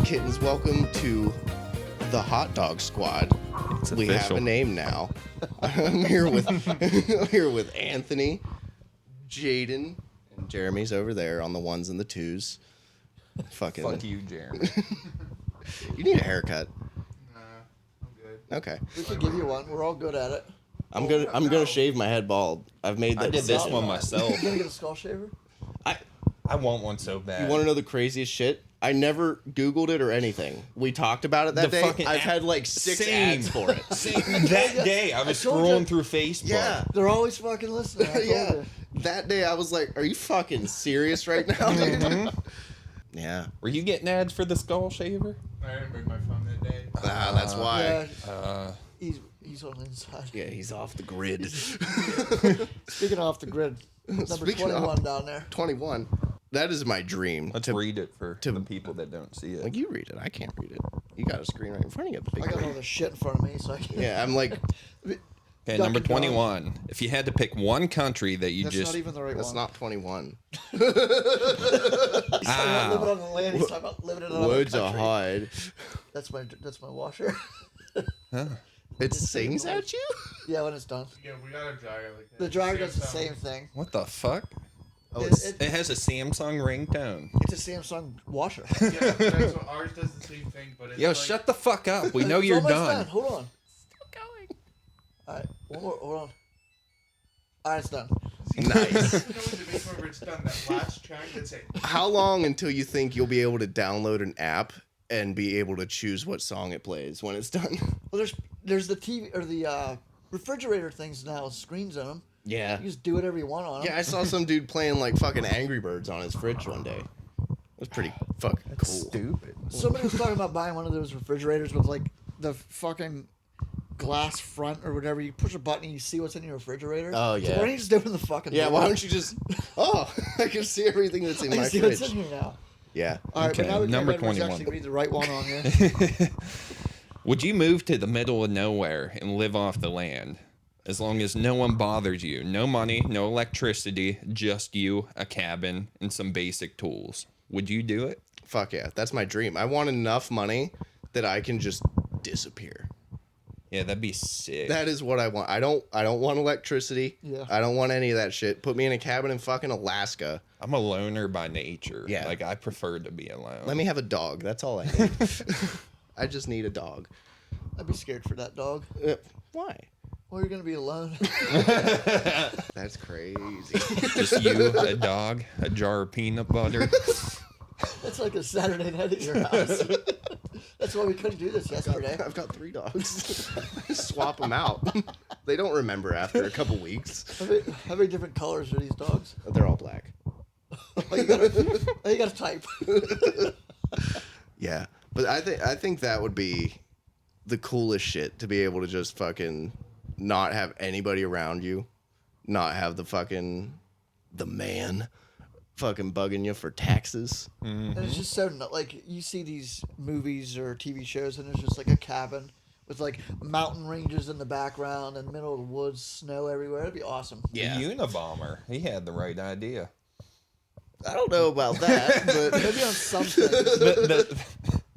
kittens, welcome to the Hotdog Squad. It's we official. have a name now. I'm here with Anthony, Jaden, and Jeremy's over there on the ones and the twos. Fuck you, Jeremy. You need a haircut. Nah, I'm good. Okay. We can give you one. We're all good at it. I'm gonna shave my head bald. I've made that I did this decision. one myself. You gonna get a skull shaver? I want one so bad. You want to know the craziest shit? I never Googled it or anything. We talked about it that The day. fucking I've app- had like 6 Same. ads for it. That day, I was I told scrolling you. through Facebook. Yeah. They're always fucking listening. I told Yeah. you. That day I was like, are you fucking serious right now? Yeah. Were you getting ads for the skull shaver? I didn't bring my phone that day. Ah, that's why. Yeah, he's on the inside. Yeah, he's off the grid. Speaking off the grid, number Speaking 21 of- down there. 21. That is my dream. Let's read it for the people that don't see it. Like, you read it. I can't read it. You got a screen right in front of you. I got all this shit in front of me, so I can't. Yeah, I'm like, Okay, Duck number and dog. 21. If you had to pick one country that you That's just... not even the right that's one. not 21. He's talking about living on the land. He's talking about living in another Woods a country. hide. That's my washer. It sings at you? Yeah, when it's done. Yeah, we got a dryer like that. The dryer does the Samsung. same thing. What the fuck? Oh, It- It has a Samsung ringtone. It's a Samsung washer. Yeah, that's what ours does the same thing, but it's Yo, like, shut the fuck up. We know It's you're almost done. Hold on. Still going. All right, one more. Hold on. All right, it's done. Nice. You know what it is whenever it's done, that last track that's it. How long until you think you'll be able to download an app and be able to choose what song it plays when it's done? Well, there's the TV or the refrigerator things now with screens on them. Yeah. You just do whatever you want on them. Yeah, I saw some dude playing like fucking Angry Birds on his fridge one day. It was pretty fucking cool. Stupid. Somebody was talking about buying one of those refrigerators with like the fucking glass front or whatever. You push a button and you see what's in your refrigerator. Oh, So yeah. why don't you just open the fucking Yeah, door? why don't you just... Oh, I can see everything that's in I my can see what's fridge. in here now. Yeah. All right, Okay, but now we number can 21. actually read the right one on here. Would you move to the middle of nowhere and live off the land? As long as no one bothers you. No money, no electricity, just you, a cabin, and some basic tools. Would you do it? Fuck yeah. That's my dream. I want enough money that I can just disappear. Yeah, that'd be sick. That is what I want. I don't want electricity. Yeah. I don't want any of that shit. Put me in a cabin in fucking Alaska. I'm a loner by nature. Yeah. Like, I prefer to be alone. Let me have a dog. That's all I need. I just need a dog. I'd be scared for that dog. Why? Well, you're gonna be alone. That's crazy. Just you, a dog, a jar of peanut butter. That's like a Saturday night at your house. That's why we couldn't do this yesterday. I've got 3 dogs. Swap them out. They don't remember after a couple weeks. How many different colors are these dogs? They're all black. You gotta type. Yeah, but I think that would be the coolest shit, to be able to just fucking not have anybody around you, not have the man fucking bugging you for taxes. And it's just so like you see these movies or TV shows, and it's just like a cabin with like mountain ranges in the background and middle of the woods, snow everywhere. It'd be awesome. Yeah. The Unabomber. He had the right idea. I don't know about that, but Maybe on some things.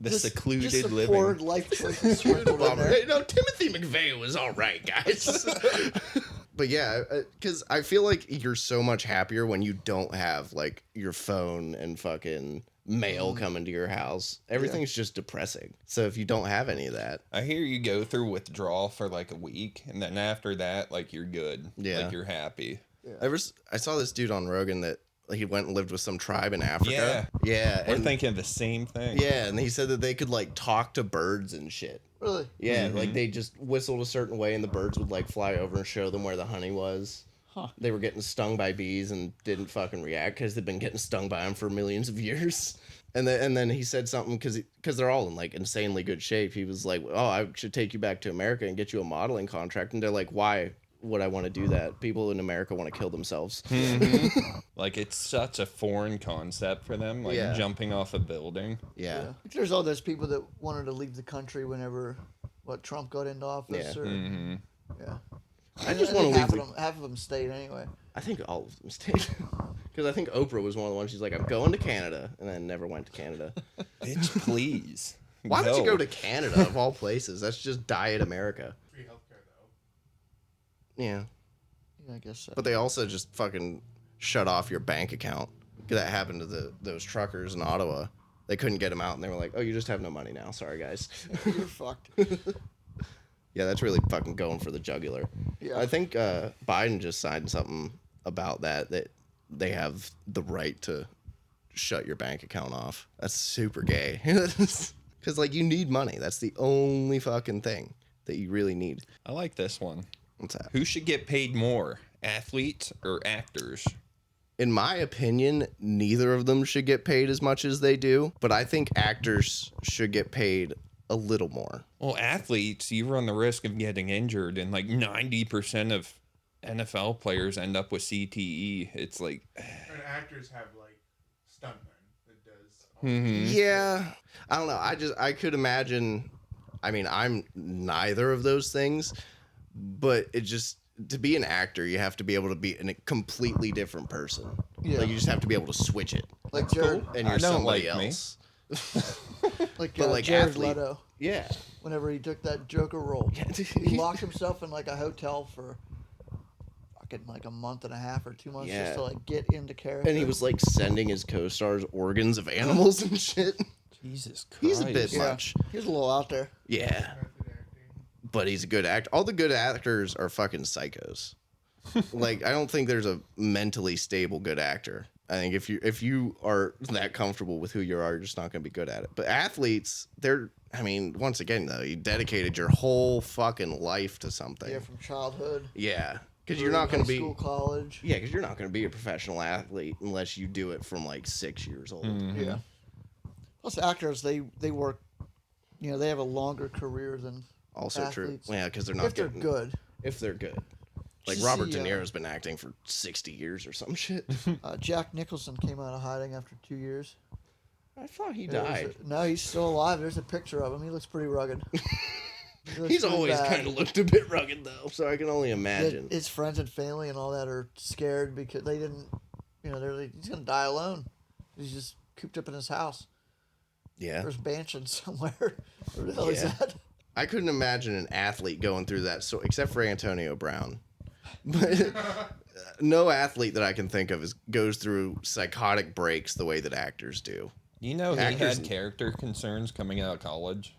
The Just secluded some living. forward life choices sprinkled in there. Hey, no, Timothy McVeigh was all right, guys. But yeah, because I feel like you're so much happier when you don't have like your phone and fucking mail coming to your house. Everything's just depressing. So if you don't have any of that, I hear you go through withdrawal for like a week, and then after that, like, you're good. Yeah. Like, you're happy. I saw this dude on Rogan that he went and lived with some tribe in Africa. Yeah. We're and, thinking the same thing. yeah, and he said that they could like talk to birds and shit. Really? Yeah, like they just whistled a certain way and the birds would like fly over and show them where the honey was. Huh. They were getting stung by bees and didn't fucking react because they've been getting stung by them for millions of years. And then he said something because they're all in like insanely good shape. He was like, "Oh, I should take you back to America and get you a modeling contract." And they're like, "Why would I want to do that? People in America want to kill themselves." Like, it's such a foreign concept for them, like Yeah. jumping off a building. Yeah. There's all those people that wanted to leave the country whenever Trump got into office. Yeah. Or, Mm-hmm. yeah. I just think want to leave. half of them stayed anyway. I think all of them stayed. Because I think Oprah was one of the ones. She's like, I'm going to Canada, and then never went to Canada. Bitch, please. Why would you go to Canada of all places? That's just diet America. Free healthcare though. Yeah, Yeah, I guess so. but they also just fucking shut off your bank account. That happened to those truckers in Ottawa. They couldn't get them out, and they were like, "Oh, you just have no money now. Sorry, guys." You're fucked. Yeah, that's really fucking going for the jugular. Yeah. I think Biden just signed something about that they have the right to shut your bank account off. That's super gay. Because, like, you need money. That's the only fucking thing that you really need. I like this one. What's that? Who should get paid more, athletes or actors? In my opinion, neither of them should get paid as much as they do. But I think actors should get paid a little more. Well, athletes, you run the risk of getting injured, and like 90% of NFL players end up with CTE. It's like, And actors have like stuntmen that does. Yeah. I don't know. I could imagine. I mean, I'm neither of those things, but it just, to be an actor, you have to be able to be a completely different person. Yeah. Like, you just have to be able to switch it. Like Jared, And I you're don't somebody like me. else. like, But, like, Jared athlete- Leto, Yeah. whenever he took that Joker role, he locked himself in like a hotel for fucking like a month and a half or 2 months Yeah. just to like get into character. And he was like sending his co-stars organs of animals and shit. Jesus Christ. He's a bit yeah, much. he was a little out there. Yeah. Method acting. But he's a good actor. All the good actors are fucking psychos. Like, I don't think there's a mentally stable good actor. I think if you are that comfortable with who you are, you're just not going to be good at it. But athletes, I mean, once again, though, you dedicated your whole fucking life to something. Yeah, from childhood. Yeah. Because through you're not going high to be. school, college. Yeah, because you're not going to be a professional athlete unless you do it from like 6 years old. Yeah. Plus, actors they work. You know, they have a longer career than Also athletes. true. Yeah, because they're not if they're getting, good. If they're good. Like Did you Robert see, De Niro's been acting for 60 years or some shit. Jack Nicholson came out of hiding after 2 years. I thought he There's died. no, he's still alive. There's a picture of him. He looks pretty rugged. He looks He's pretty always bad. kind of looked a bit rugged though, so I can only His- imagine. His friends and family and all that are scared because they didn't. You know, they're like, he's gonna die alone. He's just cooped up in his house. Yeah. There's mansion somewhere. Where the hell is Yeah. that? I couldn't imagine an athlete going through that, so except for Antonio Brown. But no athlete that I can think of goes through psychotic breaks the way that actors do. You know, he Actors- had character concerns coming out of college.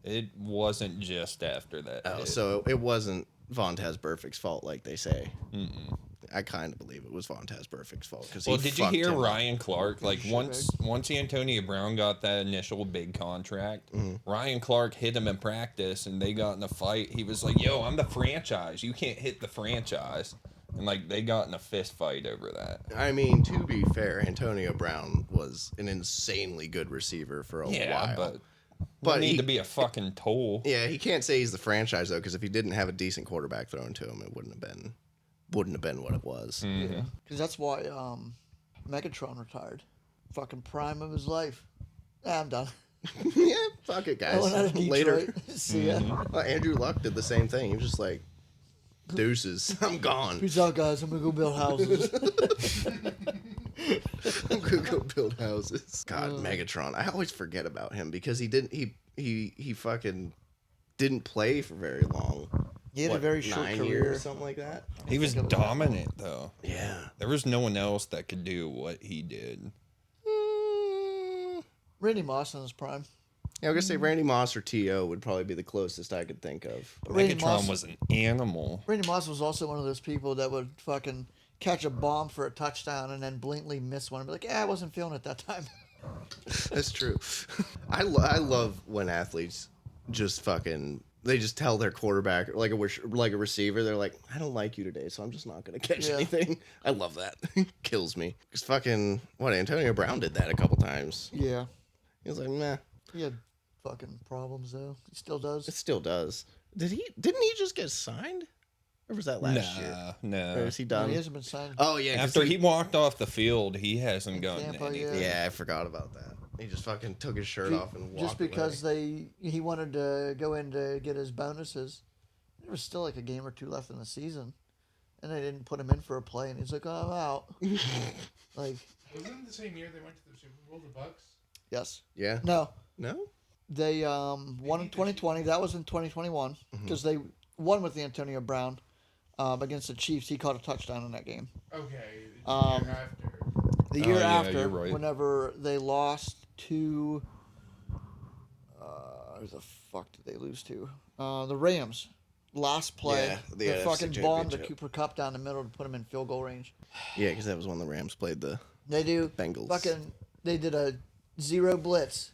It wasn't just after that. Oh, hit. so it wasn't Vontez Burfict's fault, like they say. I kind of believe it was Vontez Burfict's fault because Well, did you hear him up. Ryan Clark? Like Shit, once Antonio Brown got that initial big contract, Ryan Clark hit him in practice, and they got in a fight. He was like, "Yo, I'm the franchise. You can't hit the franchise." And like they got in a fist fight over that. I mean, to be fair, Antonio Brown was an insanely good receiver for a Yeah, while. but But need he- to be a fucking tool. Yeah, he can't say he's the franchise though, because if he didn't have a decent quarterback thrown to him, it wouldn't have been what it was. Because that's why Megatron retired. Fucking prime of his life. I'm done. Yeah, fuck it, I went out guys. of Detroit. Later. See ya. Andrew Luck did the same thing. He was just like, deuces, I'm gone. Peace out, guys. I'm gonna go build houses. I'm gonna go build houses. God, Megatron. I always forget about him because he didn't. He fucking didn't play for very long. He had a very short 9 career. years, something like that. He was think it was that dominant though. Yeah. There was no one else that could do what he did. Randy Moss in his prime. Yeah, I was gonna say Randy Moss or T.O. would probably be the closest I could think of. Randy Megatron Moss- was an animal. Randy Moss was also one of those people that would fucking catch a bomb for a touchdown and then blatantly miss one and be like, "Yeah, I wasn't feeling it that time." That's true. I love when athletes just fucking they just tell their quarterback like a receiver they're like, I don't like you today, so I'm just not gonna catch Yeah. anything. I love that. Kills me. Cause fucking Antonio Brown did that a couple times. Yeah. He was like, nah. He had fucking problems though. He still does. It still does. Didn't he just get signed? Or was that last year? Or No. is he No, done? he hasn't been signed. Oh yeah. 'cause After he walked off the field, he hasn't gotten Tampa, anything. yeah, I forgot about that. He just fucking took his shirt off and walked Just because away. he wanted to go in to get his bonuses. There was still like a game or two left in the season, and they didn't put him in for a play, and he's like, "Oh, I'm out." Like, Wasn't it the same year they went to the Super Bowl, the Bucks? yes, Yeah. no, No. they won in 2020. That was in 2021 because they won with the Antonio Brown against the Chiefs. He caught a touchdown in that game. Okay, the Um, year after. The Oh, year yeah, after, you're right. whenever they lost to, who the fuck did they lose to? The Rams. Last play, Yeah, the they NFC fucking bombed the championship. Cooper Cup down the middle to put him in field goal range. Yeah, because that was when the Rams played the They do Bengals. they did a 0 blitz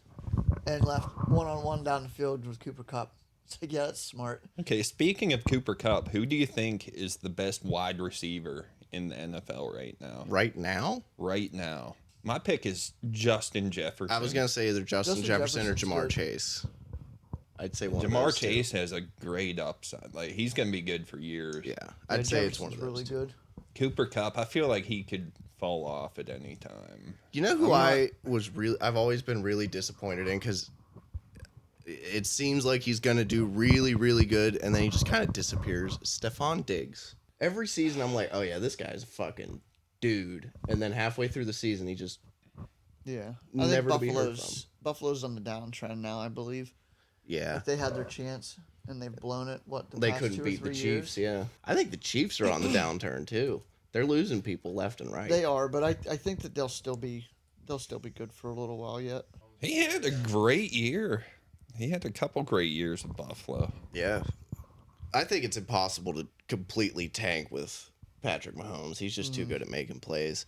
and left 1-on-1 down the field with Cooper Cup. It's like, yeah, that's smart. Okay, speaking of Cooper Cup, who do you think is the best wide receiver in the NFL right now? Right now, Right now. My pick is Justin Jefferson. I was gonna say either Justin Jefferson or Jefferson's Jamar good. Chase. I'd say one of Jamar those two. Chase has a great upside. Like, he's going to be good for years. Yeah, I'd say it's Jefferson's one of those. really two. good. Cooper Cup, I feel like he could fall off at any time. You know who I've always been really disappointed in because it seems like he's gonna do really, really good, and then he just kind of disappears. Stephon Diggs. Every season, I'm like, oh yeah, this guy's a fucking dude, and then halfway through the season, he just Yeah. Never to I be think heard from. Buffalo's on the downtrend now, I believe. yeah. If they had their chance and they've blown it, the They past couldn't 2 or beat the 3 Chiefs. years? Yeah, I think the Chiefs are on the downturn too. They're losing people left and right. They are, but I think that they'll still be good for a little while yet. He had a great year. He had a couple great years with Buffalo. Yeah. I think it's impossible to completely tank with Patrick Mahomes. He's just too good at making plays.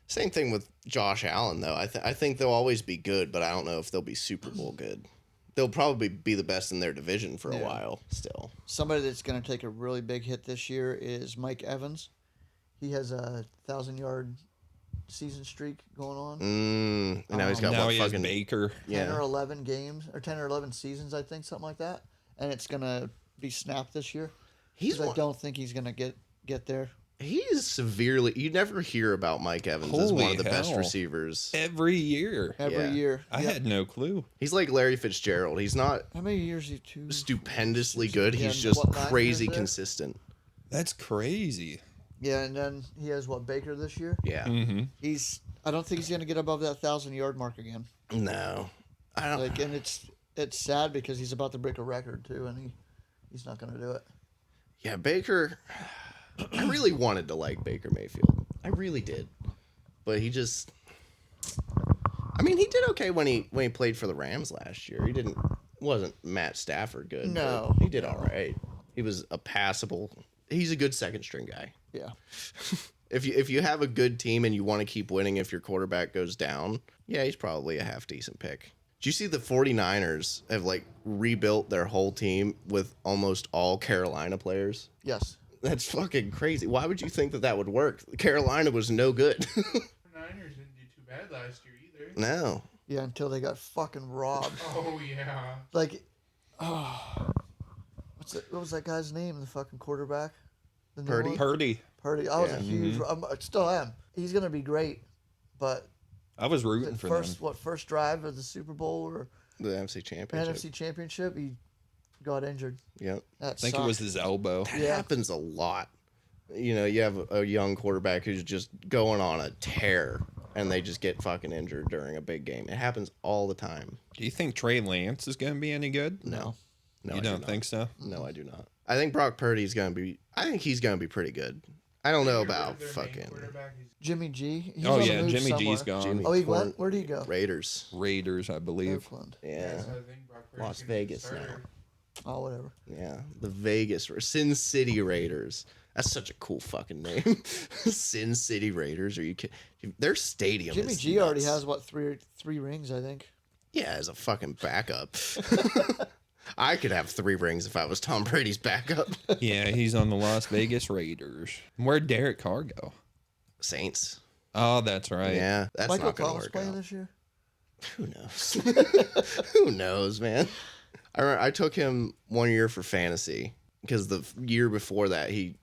Same thing with Josh Allen, though. I think they'll always be good, but I don't know if they'll be Super Bowl good. They'll probably be the best in their division for a while still. Somebody that's going to take a really big hit this year is Mike Evans. He has a 1,000-yard season streak going on. And now he's got Now what he has fucking Baker. 10 or yeah. 11 games, or 10 or 11 seasons, I think, something like that. And it's going to be snapped this year. He's 'Cause I one, don't think he's going to get there. he is severely. You never hear about Mike Evans as one Holy of the best hell. receivers. Every year. Every Yeah. year. I Yep. had no clue. He's like Larry Fitzgerald. He's not How many years he two? stupendously good. Yeah, He's just what, 9 crazy years there? consistent. That's crazy. Yeah, and then he has Baker this year. Yeah. Mm-hmm. I don't think he's going to get above that 1,000-yard mark again. No, I don't. Like, and it's sad because he's about to break a record too, and he's not going to do it. Yeah, Baker. I really wanted to like Baker Mayfield. I really did, but he just. I mean, he did okay when he played for the Rams last year. He wasn't Matt Stafford good. but No, he did all right. He was a passable. He's a good second string guy. Yeah, If you have a good team and you want to keep winning if your quarterback goes down, yeah, he's probably a half decent pick. Did you see the 49ers have like rebuilt their whole team with almost all Carolina players? yes. That's fucking crazy. Why would you think that would work? Carolina was no good. The Niners didn't do too bad last year either. No. Yeah, until they got fucking robbed. Oh, yeah. Like, what was that guy's name? The fucking quarterback. The new Purdy? one? Purdy. Purdy. I was Yeah. a huge. I still am. He's gonna be great, but I was the rooting for first drive of the Super Bowl or The NFC Championship. NFC Championship, he got injured. Yep. That I think it sucked. was his elbow. That Yeah. happens a lot. You know, you have a young quarterback who's just going on a tear and they just get fucking injured during a big game. It happens all the time. Do you think Trey Lance is going to be any good? No. No, You I do don't not. think so? No, I do not. I think Brock Purdy's going to be I think he's going to be pretty good. I don't know Get rid about of their main fucking quarterback. He's Jimmy G. He's Oh, on the yeah. move Jimmy G's somewhere. gone. Jimmy. Oh, he Corn- went. Where'd he go? Raiders. Raiders, I believe. Oakland. Yeah. so I think Brock Purdy's Las gonna be the Vegas now. starter. Oh, whatever. Yeah. The Vegas Sin City Raiders. That's such a cool fucking name. Sin City Raiders. Are you kidding? Their stadium Jimmy is G already nuts. has what three rings, I think. Yeah, as a fucking backup. I could have 3 rings if I was Tom Brady's backup. Yeah, he's on the Las Vegas Raiders. Where'd Derek Carr go? Saints. Oh, that's right. Yeah, that's Michael not going to Thomas work playing out. this year. Who knows? Who knows, man? I took him 1 year for fantasy because the year before that he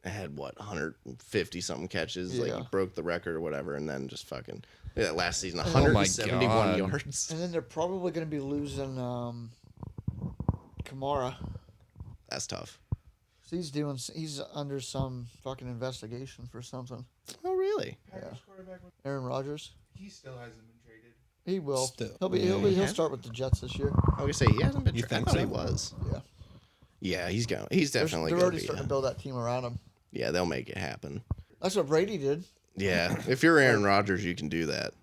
had 150 something catches, like Yeah. he broke the record or whatever, and then just fucking that last season my 171 God. yards. And then they're probably going to be losing Kamara. That's tough. He's under some fucking investigation for something. Oh, really? Packers quarterback, Aaron Rodgers. he still hasn't been traded. He will. Still. He'll start with the Jets this year. I was gonna say he hasn't been. You I think thought he so? was. Yeah. Yeah, he's going. He's definitely. They're gonna already be, starting to build that team around him. Yeah, they'll make it happen. That's what Brady did. Yeah, if you're Aaron Rodgers, you can do that.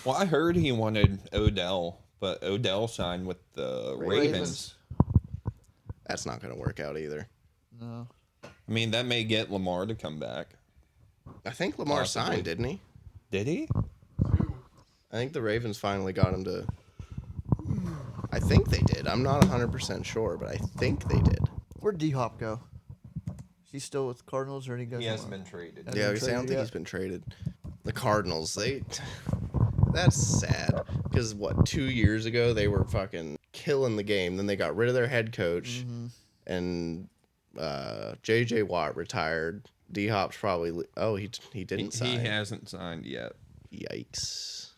Well, I heard he wanted Odell, but Odell signed with the Ravens. That's not gonna work out either. No. I mean, that may get Lamar to come back. I think Lamar Possibly. signed, didn't he? Did he? I think the Ravens finally got him to. I think they did. I'm not 100% sure, but I think they did. Where'd D-Hop go? Is he still with Cardinals or did he go? He hasn't somewhere? been traded. Hasn't Yeah, I been was saying, I don't traded think yet? he's been traded. The Cardinals, that's sad. Because, 2 years ago, they were fucking killing the game. Then they got rid of their head coach, and J.J. Watt retired. D-Hop's probably... Oh, he didn't sign. He hasn't signed yet. Yikes.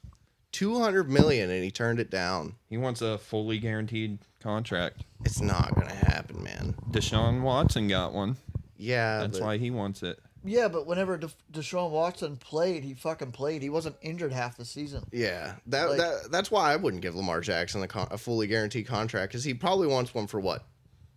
$200 million, and he turned it down. He wants a fully guaranteed contract. It's not going to happen, man. Deshaun Watson got one. Yeah, That's but why he wants it. Yeah, but whenever Deshaun Watson played, he fucking played. He wasn't injured half the season. Yeah, Like- that's why I wouldn't give Lamar Jackson a fully guaranteed contract, because he probably wants one for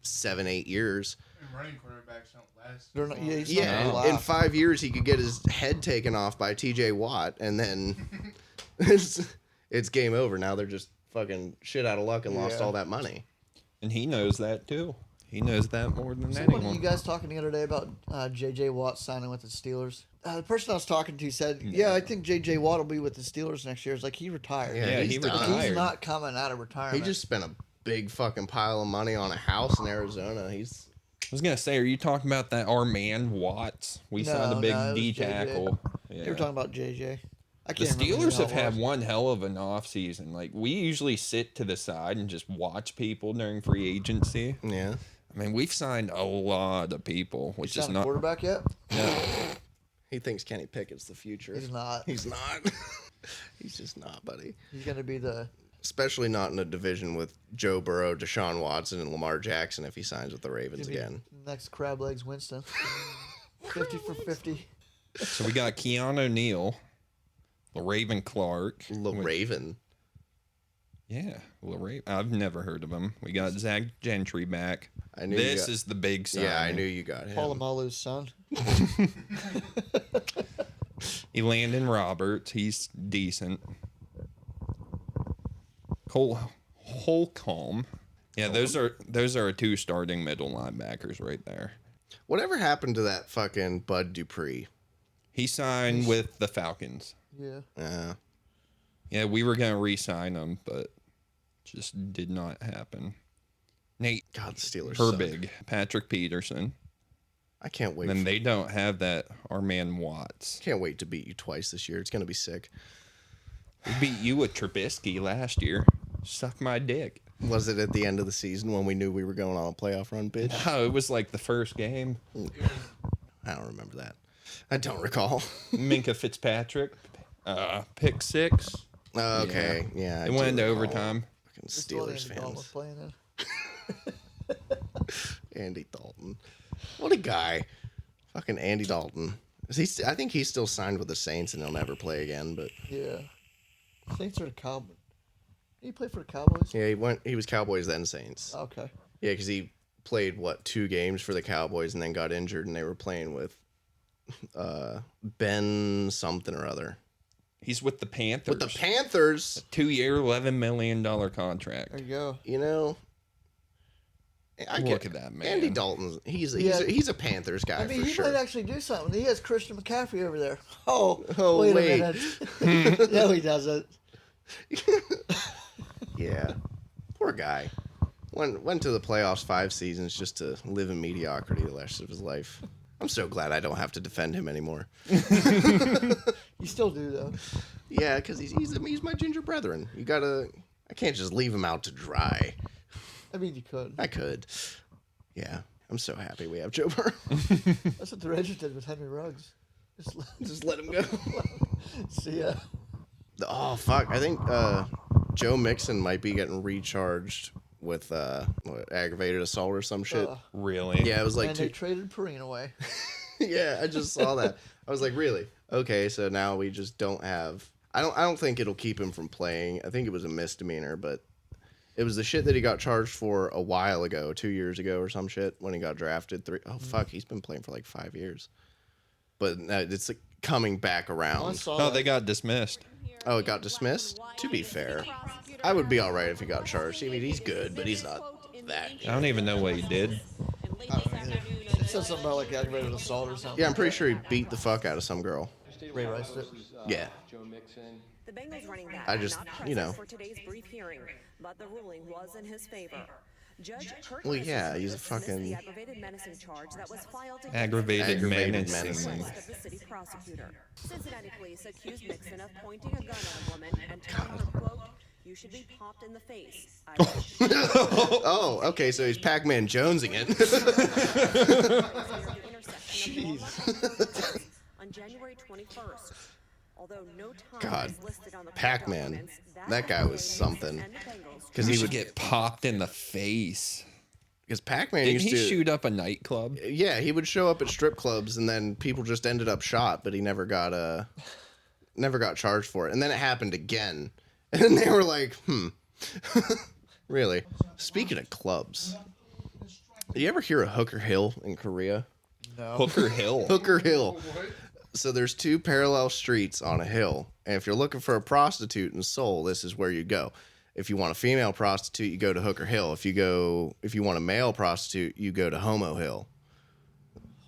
7-8 years. And running quarterbacks don't last. They're not- as long yeah, as- he's Yeah, not in laugh. 5 years he could get his head taken off by T.J. Watt, and then it's game over. Now they're just fucking shit out of luck and lost Yeah. all that money. And he knows that too. He knows that more than So what, anyone. you guys talking the other day about J.J. Watt signing with the Steelers? The person I was talking to said, "Yeah, I think J.J. Watt will be with the Steelers next year." It's like he retired. Yeah, he's he done. retired. He's not coming out of retirement. He just spent a big fucking pile of money on a house in Arizona. He's I was gonna say, are you talking about that our man Watts? We signed a No, big no, it was D JJ. tackle. Yeah. They were talking about J.J. I The can't remember Steelers who have that had was. one hell of an off season. Like we usually sit to the side and just watch people during free agency. yeah. I mean, we've signed a lot of people, which You is signed a not. quarterback yet? No. He thinks Kenny Pickett's the future. He's not. He's not. He's just not, buddy. He's gonna be the. Especially not in a division with Joe Burrow, Deshaun Watson, and Lamar Jackson if he signs with the Ravens gonna be again. next crab legs Winston. 50 for 50. So we got Keanu Neal, LaRaven Clark. Raven. Yeah, LaRaven. I've never heard of him. We got Zach Gentry back. I knew This you got, is the big sign. Yeah, I knew you got him. Palomalu's son. Landon Roberts. He's decent. Cole Holcomb. Yeah, those are our two starting middle linebackers right there. Whatever happened to that fucking Bud Dupree? He signed with the Falcons. Yeah. Yeah, we were gonna re-sign him, but just did not happen. Nate God, the Steelers suck. Herbig, Patrick Peterson. I can't wait. Then they don't have that our man Watts. Can't wait to beat you twice this year. It's gonna be sick. We beat you with Trubisky last year. Suck my dick. Was it at the end of the season when we knew we were going on a playoff run, bitch? Oh, it was like the first game. I don't remember that. I don't recall. Minka Fitzpatrick, pick six. Okay, yeah. I It do went into recall. overtime. Fucking This is what Steelers Andy Dalton was fans. playing in. Andy Dalton. What a guy. Fucking Andy Dalton. I think he's still signed with the Saints and he'll never play again, but Yeah. Saints are the Cowboys. Did he play for the Cowboys? yeah, he was Cowboys then Saints. Okay. Yeah, because he played 2 games for the Cowboys and then got injured and they were playing with Ben something or other. He's with the Panthers. With the Panthers, 2-year, $11 million contract. There you go. you know. Look at that man. Andy Dalton's he's Yeah. he's a Panthers guy I mean, for he sure. might actually do something. He has Christian McCaffrey over there. Oh, Oh, wait wait. a minute. No, he doesn't. Yeah, poor guy. Went to the playoffs 5 seasons just to live in mediocrity the rest of his life. I'm so glad I don't have to defend him anymore. You still do, though. Yeah, because he's my ginger brethren. I can't just leave him out to dry. I mean, you could. I could. Yeah, I'm so happy we have Joe Burrow. That's what the Rangers did with Henry Ruggs. Just let him go. See ya. Oh fuck! I think Joe Mixon might be getting recharged aggravated assault or some shit. Really? Yeah, it was like And they traded Perrine away. yeah, I just saw that. I was like, really? Okay, so now we just don't have. I don't think it'll keep him from playing. I think it was a misdemeanor, but it was the shit that he got charged for a while ago, 2 years ago or some shit when he got drafted. Fuck, he's been playing for like 5 years. But it's like coming back I around. saw Oh, that. they got dismissed. Oh, it got dismissed? To be fair, I would be all right if he got charged. I mean, he's good, but he's not that. I don't even know what he did. It said something about like aggravated assault or something. Yeah, I'm pretty sure he beat the fuck out of some girl. Ray Rice it. Yeah. The Bengals running back I just, not you know. present for today's brief hearing, but the ruling was in his favor. Judge Kurt Well, yeah, he's a dismissed the fucking aggravated menacing charge that was filed against Aggravated Aggravated menacing. menacing. of the city prosecutor. Cincinnati police accused Nixon of pointing a gun at a woman and telling her, quote, "You should be popped in the face." Oh, okay, so he's Pac-Man Jonesing it. Jeez. On January 21st. Although no time God, is listed on the Pac-Man, documents, that guy was something. and the Bengals Because He he should would get popped in the face. Because Pac-Man Didn't used he to shoot up a nightclub? Yeah, he would show up at strip clubs and then people just ended up shot, but he never got charged for it. And then it happened again. And they were like, really? Speaking of clubs, do you ever hear of Hooker Hill in Korea? No. Hooker Hill. Hooker Hill. So there's two parallel streets on a hill, and if you're looking for a prostitute in Seoul, this is where you go. If you want a female prostitute, you go to Hooker Hill. If you want a male prostitute, you go to Homo Hill.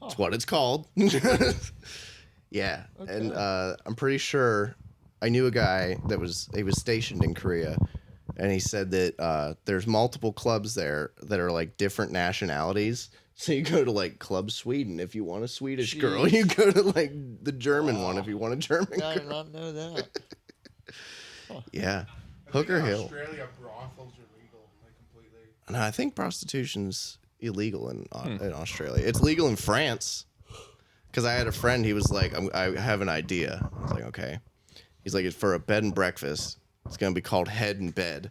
That's what it's called. Yeah, okay. And I'm pretty sure I knew a guy that was stationed in Korea, and he said that there's multiple clubs there that are like different nationalities. So you go to like Club Sweden if you want a Swedish girl. You go to like the German one if you want a German I girl. did not know that. Yeah. I think Hooker in Hill. Australia, brothels are legal, like completely. No, I think prostitution's illegal in Australia. It's legal in France. Because I had a friend, he was like, I have an idea. I was like, okay. He's like, it's for a bed and breakfast. It's going to be called Head and Bed.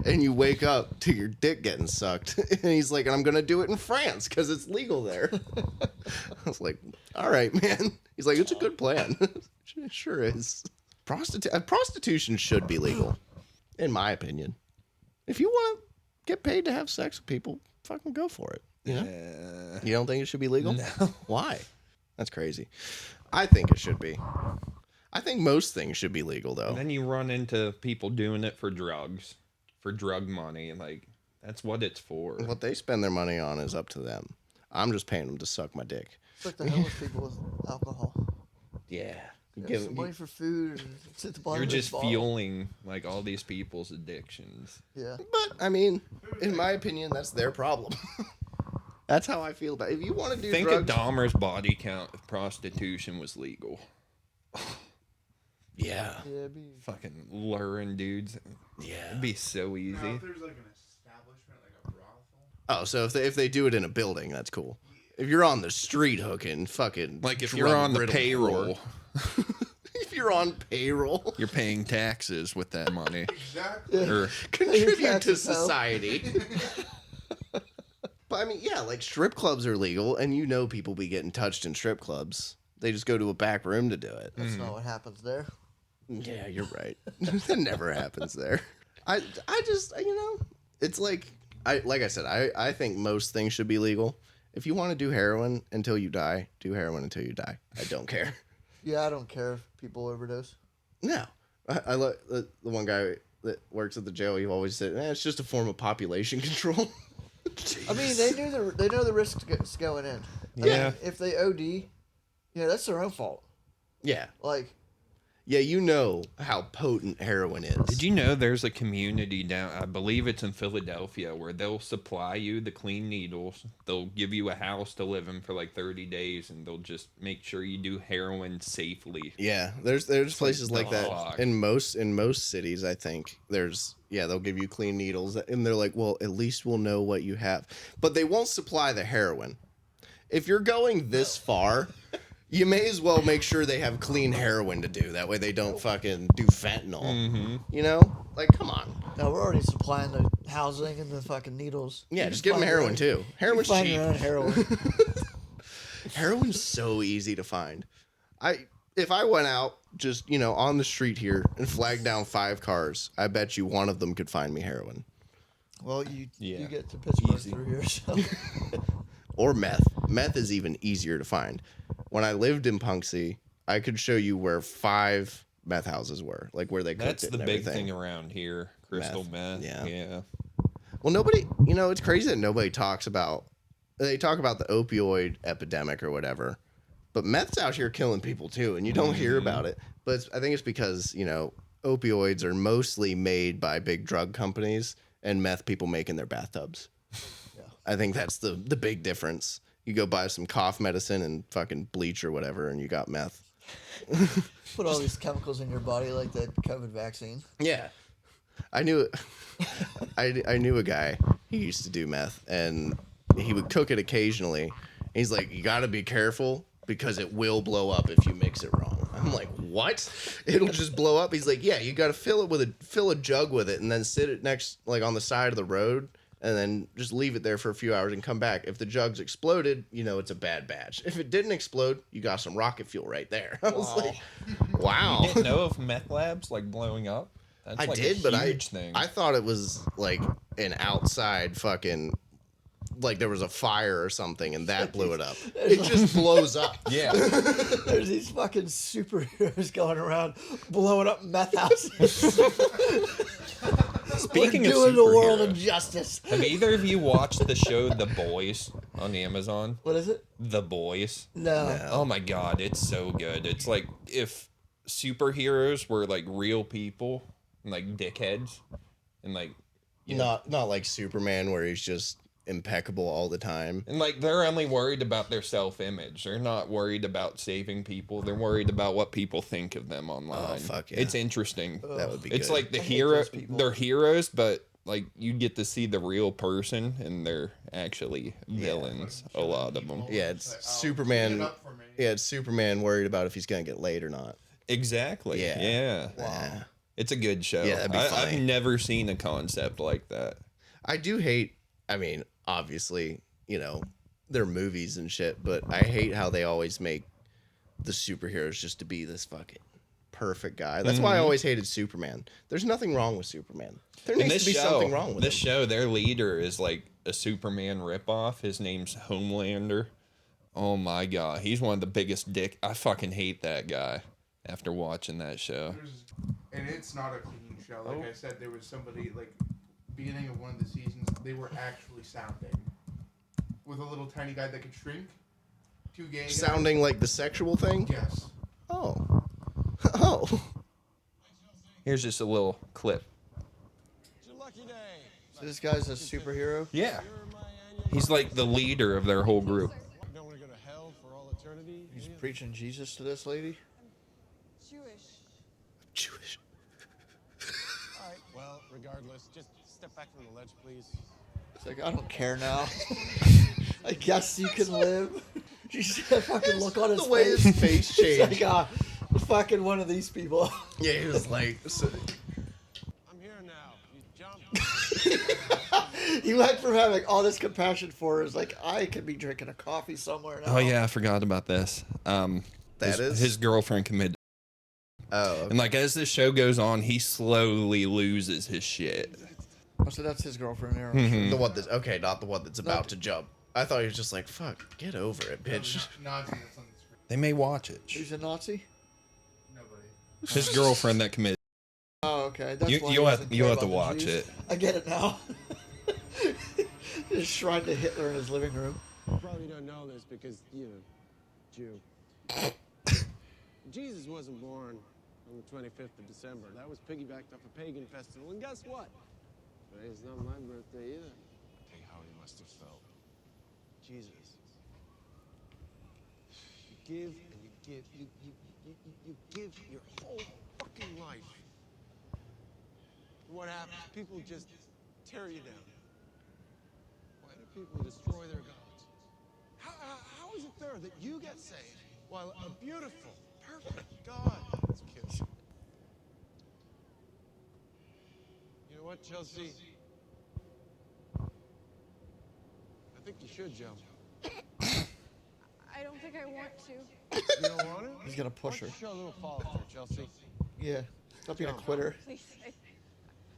And you wake up to your dick getting sucked. And he's like, and I'm going to do it in France because it's legal there. I was like, all right, man. He's like, it's a good plan. It sure is. Prostitution should be legal, in my opinion. If you want to get paid to have sex with people, fucking go for it. You know? You don't think it should be legal? No. Why? That's crazy. I think it should be. I think most things should be legal, though. And then you run into people doing it for drugs, for drug money. Like, that's what it's for. What they spend their money on is up to them. I'm just paying them to suck my dick. It's like the homeless people with alcohol. Yeah. Give some money for food and sit at the bottom You're of this just bottle. fueling, like, all these people's addictions. Yeah. But, I mean, in my opinion, that's their problem. That's how I feel about it. If you want to do Think drugs... of Dahmer's body count if prostitution was legal. Yeah. Yeah, it'd be... Fucking luring dudes. Yeah. It'd be so easy. Now, if there's like an establishment, like a brothel. Oh, so if they do it in a building, that's cool. If you're on the street hooking, fucking... Like, if you're on the drug-riddled payroll, whore. If you're on payroll... you're paying taxes with that money. Exactly. Or Contribute to taxes, though. society. But I mean, yeah, like strip clubs are legal, and you know people be getting touched in strip clubs. They just go to a back room to do it. That's not what happens there. Yeah, you're right. That never happens there. I just, you know, it's like I said, I think most things should be legal. If you want to do heroin until you die, do heroin until you die. I don't care. Yeah, I don't care if people overdose. No, I like the one guy that works at the jail. He always said, it's just a form of population control. I mean, they know the risks going in. I Yeah. mean, if they OD, that's their own fault. Yeah. Like, Yeah, you know how potent heroin is. did you know there's a community down, I believe it's in Philadelphia, where they'll supply you the clean needles. They'll give you a house to live in for like 30 days, and they'll just make sure you do heroin safely. Yeah, there's places like that fuck? in most cities. I think they'll give you clean needles, and they're like, well, at least we'll know what you have, but they won't supply the heroin. If you're going this far, You may as well make sure they have clean heroin to do. That way they don't fucking do fentanyl. Mm-hmm. You know? Like, come on. No, we're already supplying the housing and the fucking needles. Yeah, You just can give them find your heroin own- too. you Heroin's can find cheap. your own heroin. Heroin's so easy to find. If I went out just, on the street here and flagged down 5 cars, I bet you one of them could find me heroin. Well, you Yeah. get to Pittsburgh Easy. through here, so Or meth. Meth is even easier to find. When I lived in Punxsutawney, I could show you where 5 meth houses were, like where they cooked That's it the and big everything. thing around here. Crystal meth. Yeah. Yeah. Well, nobody, it's crazy that nobody talks about. They talk about the opioid epidemic or whatever, but meth's out here killing people too, and you don't hear about it. But I think it's because opioids are mostly made by big drug companies, and meth people make in their bathtubs. Yeah. I think that's the big difference. You go buy some cough medicine and fucking bleach or whatever, and you got meth. put all these chemicals in your body like the COVID vaccine. Yeah. I knew I knew a guy. He used to do meth, and he would cook it occasionally. He's like, you got to be careful because it will blow up if you mix it wrong. I'm like, what? It'll just blow up. He's like, yeah, you got to fill a jug with it and then sit it next, like on the side of the road, and then just leave it there for a few hours and come back. If the jug's exploded, it's a bad batch. If it didn't explode, you got some rocket fuel right there. I was like, wow. You didn't know of meth labs like blowing up? That's I like did, a but huge thing. I thought it was like an outside fucking, like there was a fire or something and that blew it up. It just blows up. Yeah. There's these fucking superheroes going around blowing up meth houses. Speaking We're of doing the world superheroes, injustice. have either of you watched the show The Boys on Amazon? What is it? The Boys. No. Oh my god, it's so good. It's like if superheroes were like real people, like dickheads, and like Not like Superman where he's just impeccable all the time. and like they're only worried about their self-image. They're not worried about saving people. They're worried about what people think of them online. Oh, fuck yeah. It's interesting. That would be It's good. like the I hate hero. those people. They're heroes, but like you get to see the real person, and they're actually villains. A lot of them. Yeah, it's Like, Superman. clean it up for me. Yeah, it's Superman worried about if he's gonna get laid or not. Exactly. Yeah. Yeah. Wow. It's a good show. Yeah, that'd be funny. I've never seen a concept like that. I do hate. I mean, obviously, they're movies and shit, but I hate how they always make the superheroes just to be this fucking perfect guy. That's why I always hated Superman. There's nothing wrong with Superman. There In needs this to be show, something wrong with this him. show, their leader is like a Superman ripoff. His name's Homelander. Oh my god, he's one of the biggest dick. I fucking hate that guy. After watching that show, And it's not a clean show. Like Oh. I said, there was somebody like beginning of one of the seasons. They were actually sounding with a little tiny guy that could shrink. 2 gay guys. Sounding like the sexual thing. Yes. Oh. Oh. here's just a little clip. So this guy's a superhero. Yeah, he's like the leader of their whole group. Don't want to go to hell for all eternity. He's preaching Jesus to this lady. Jewish. All right. Well, regardless, just step back from the ledge, please. It's like, I don't care now. I guess you can live. You see that fucking look on his The way face? his face It's changed. like, fucking one of these people. Yeah, he was like. I'm here now. You jump. He went from having all this compassion for her, is like, I could be drinking a coffee somewhere now. Oh yeah, I forgot about this. His girlfriend committed. Oh. And like as the show goes on, he slowly loses his shit. Oh, so that's his girlfriend there. The one that's okay, not the one that's about to jump. I thought he was just like, "Fuck, get over it, bitch." Nazi that's on the screen. They may watch it. He's a Nazi? Nobody. His girlfriend that committed. Oh, okay. That's You why he you'll doesn't have you'll care have to about the watch Jews. it. I get it now. Just shrine to Hitler in his living room. You probably don't know this because, Jew. Jesus wasn't born on the 25th of December. That was piggybacked off a pagan festival. And guess what? Today's not my birthday either. Tell you how he must have felt. Jesus. You give and you give. You give your whole fucking life. And what happens? People just tear you down. Why do people destroy their gods? How is it fair that you get saved Well, a beautiful, perfect God. Let's kiss. You know what, Chelsea? I think you should jump. I don't think I want to. You don't want to? He's gonna push her. Why don't you show a little follow-through, Chelsea? Yeah. Stop being a quitter. Please.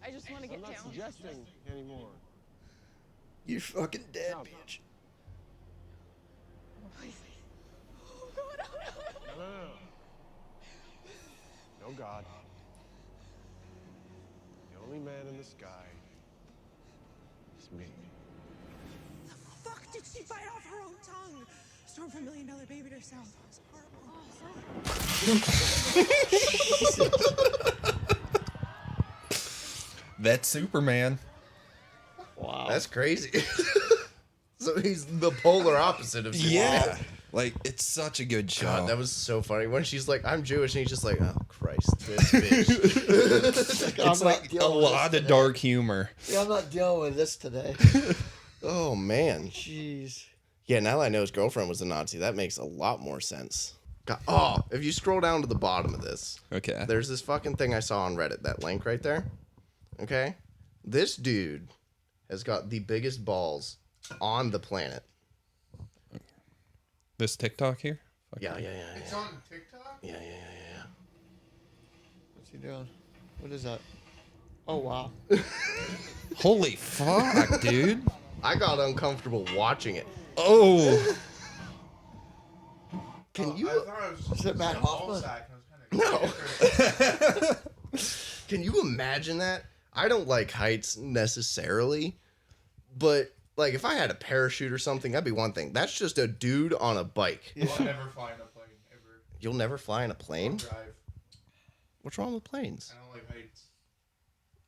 I just want to I'm get not down. suggesting anymore. You fucking dead, No. bitch. Please. Oh, God. No. No God. The only man in the sky is me. Fuck did she bite off her own tongue? Storm for $1 Million Baby herself. It's horrible. That's Superman. Wow. That's crazy. So he's the polar opposite of Superman. Yeah. Like, it's such a good show. God, that was so funny. When she's like, I'm Jewish, and he's just like, oh, Christ, this bitch. It's like a lot of dark humor. Yeah, I'm not dealing with this today. Oh, man. Jeez. Yeah, now that I know his girlfriend was a Nazi, that makes a lot more sense. God, oh, if you scroll down to the bottom of this, Okay. there's this fucking thing I saw on Reddit, that link right there. Okay? This dude has got the biggest balls on the planet. This TikTok here? Yeah. It's on TikTok? Yeah. What's he doing? What is that? Oh, wow. Holy fuck, dude. I got uncomfortable watching it. Oh. Can you... I thought it was Is it Matt a ball Hoffman? sack, and I was kind of Can you imagine that? I don't like heights necessarily, but like if I had a parachute or something, that'd be one thing. That's just a dude on a bike. I'll never fly in a plane, ever. You'll never fly in a I'll plane? drive. What's wrong with planes? I don't like heights.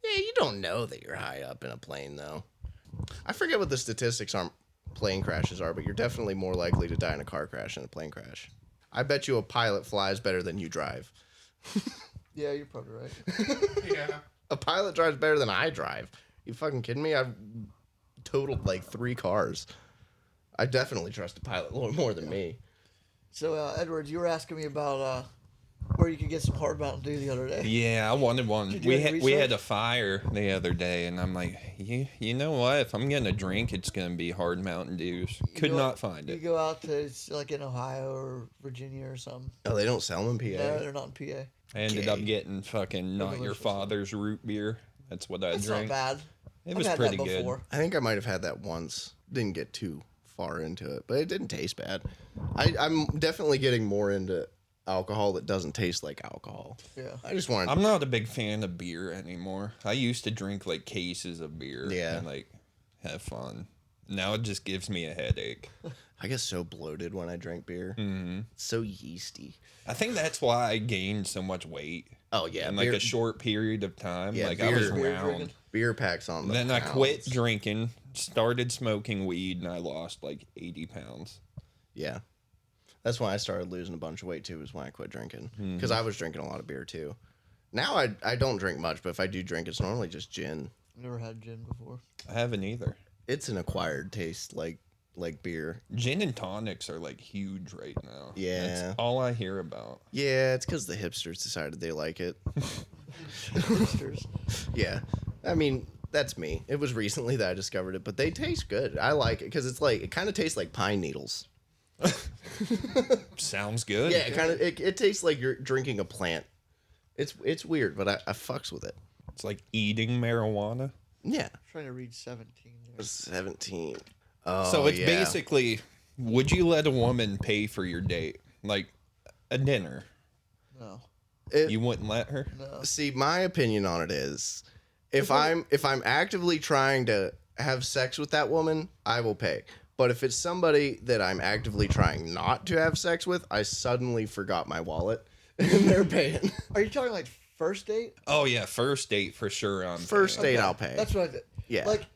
Yeah, you don't know that you're high up in a plane, though. I forget what the statistics on plane crashes are, but you're definitely more likely to die in a car crash than a plane crash. I bet you a pilot flies better than you drive. Yeah, you're probably right. Yeah. A pilot drives better than I drive. You fucking kidding me? I've totaled like 3 cars. I definitely trust a pilot a little more than me. So, Edward, you were asking me about where you could get some hard Mountain Dew the other day. Yeah, I wanted one. Did you We do any we had research? a fire the other day, and I'm like, you know what? If I'm getting a drink, it's gonna be hard Mountain Dews. Could go- not find You it. go out to, like, in Ohio or Virginia or something. Oh, they don't sell them in PA? No, they're not in PA. I ended up Gay. getting fucking not your delicious. father's root beer. That's what I It's drank. not bad. It I've was had pretty that good. before. I think I might have had that once. Didn't get too far into it, but it didn't taste bad. I'm definitely getting more into alcohol that doesn't taste like alcohol. Yeah. I just wanted... I'm not a big fan of beer anymore. I used to drink like cases of beer Yeah. and like have fun. Now it just gives me a headache. I get so bloated when I drink beer. Mm-hmm. So yeasty. I think that's why I gained so much weight Oh, yeah. in like beer, a short period of time. Yeah, like I was beer round. drinking. beer packs on the Then I quit pounds. drinking, started smoking weed, and I lost like 80 pounds. Yeah. That's when I started losing a bunch of weight, too, was when I quit drinking. Because I was drinking a lot of beer, too. Now I don't drink much, but if I do drink, it's normally just gin. Never had gin before. I haven't either. It's an acquired taste, like beer. Gin and tonics are like huge right now. Yeah. That's all I hear about. Yeah, it's because the hipsters decided they like it. Hipsters. Yeah. I mean, that's me. It was recently that I discovered it, but they taste good. I like it because it's like, it kind of tastes like pine needles. Sounds good. Yeah, it tastes like you're drinking a plant. It's weird, but I fucks with it. It's like eating marijuana. I'm Yeah. trying to read 17 there. 17. Oh, So it's yeah. basically, would you let a woman pay for your date? Like a dinner. No. You wouldn't let her? No. See, my opinion on it is, if I'm actively trying to have sex with that woman, I will pay. But if it's somebody that I'm actively trying not to have sex with, I suddenly forgot my wallet and they're paying. Are you talking like first date? Oh yeah, first date for sure. First date, I'll pay. That's what I did. Yeah. Like,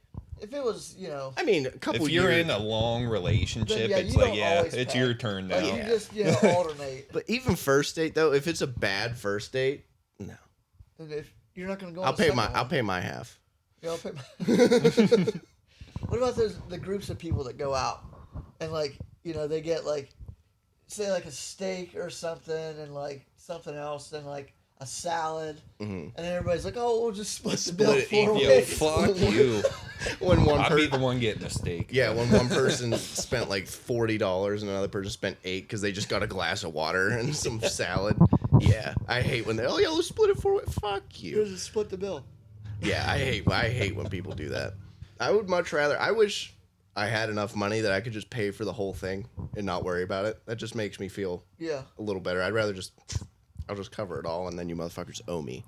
if it was, I mean, a couple If you're years. in a long relationship, Then, yeah, it's you like, don't yeah, always it's pay. your turn now. like you just, alternate. But even first date though, if it's a bad first date, no. And if you're not going to go on I'll a pay second my one, I'll pay my half. yeah, I'll pay What about the groups of people that go out and like, they get like say like a steak or something and like something else and like a salad, and then everybody's like, "Oh, we'll just split the bill Split it 4 Yo, ways." fuck you. When one I'd be person, the one getting a steak. yeah, when one person spent like $40 and another person spent $8 because they just got a glass of water and some salad. Yeah, I hate when they. Oh yeah, let's split it 4 ways. Fuck We'll you. just split the bill. Yeah, I hate when people do that. I would much rather. I wish I had enough money that I could just pay for the whole thing and not worry about it. That just makes me feel Yeah. a little better. I'd rather I'll just cover it all and then you motherfuckers owe me.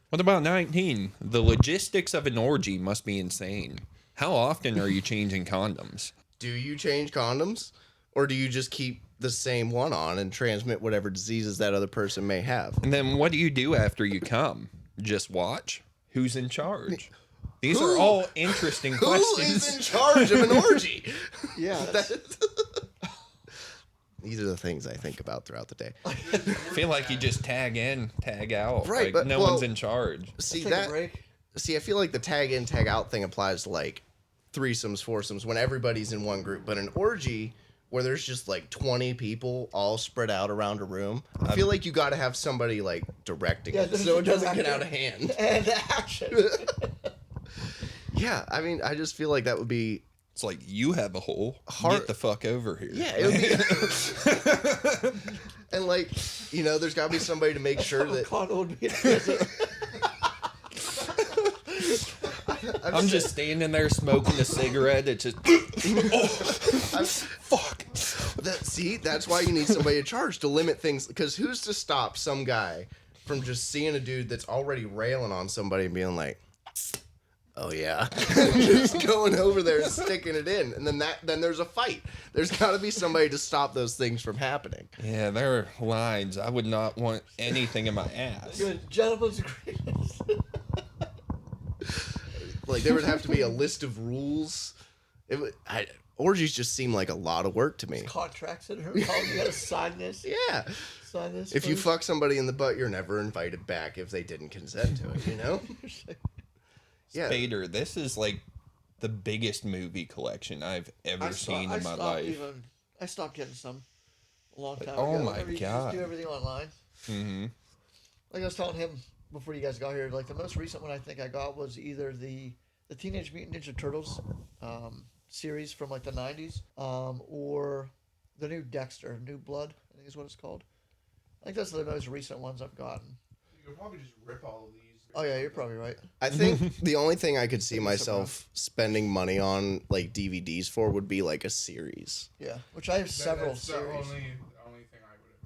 What about 19? The logistics of an orgy must be insane. How often are you changing condoms? Do you change condoms or do you just keep the same one on and transmit whatever diseases that other person may have? And then what do you do after you come? Just watch? Who's in charge? These Who? are all interesting Who questions. is in charge of an orgy? Yeah. These are the things I think about throughout the day. I feel like you just tag in, tag out. Right, Like, but- no well- one's in charge. See Take a that? break. See, I feel like the tag in, tag out thing applies to like threesomes, foursomes when everybody's in one group. But an orgy where there's just like 20 people all spread out around a room, I feel like you got to have somebody like directing Yeah, it there's so a it doesn't get director. out of hand. And action. Yeah, I mean, I just feel like that would be. It's like, you have a hole. Hard- Get the fuck over here. Yeah, it would be. And like, you know, there's got to be somebody to make sure that. Condom would be in prison. I'm just standing there smoking a cigarette. It's just, fuck. See, that's why you need somebody in charge to limit things. Because who's to stop some guy from just seeing a dude that's already railing on somebody and being like, "Oh yeah," just going over there and sticking it in, and then there's a fight. There's got to be somebody to stop those things from happening. Yeah, there are lines. I would not want anything in my ass. Good. Gentlemen's agreement. Like there would have to be a list of rules. Orgies just seem like a lot of work to me. Contracts in her home. You gotta sign this. Yeah. Sign this. If you first. fuck somebody in the butt, you're never invited back if they didn't consent to it, you know? Yeah. Spader, this is like the biggest movie collection I've ever seen in my life. I stopped getting some a long time Oh ago. my Whenever you God. just do everything online. Mm-hmm. Like I was telling him before you guys got here, like the most recent one I think I got was either the Teenage Mutant Ninja Turtles series from like the 90s, or the new Dexter, New Blood, I think is what it's called. I think that's the most recent ones I've gotten. You could probably just rip all of these. Oh yeah, you're probably right. I think the only thing I could see myself spending money on, like DVDs for, would be like a series. Yeah, which I have several That's series. the only thing I would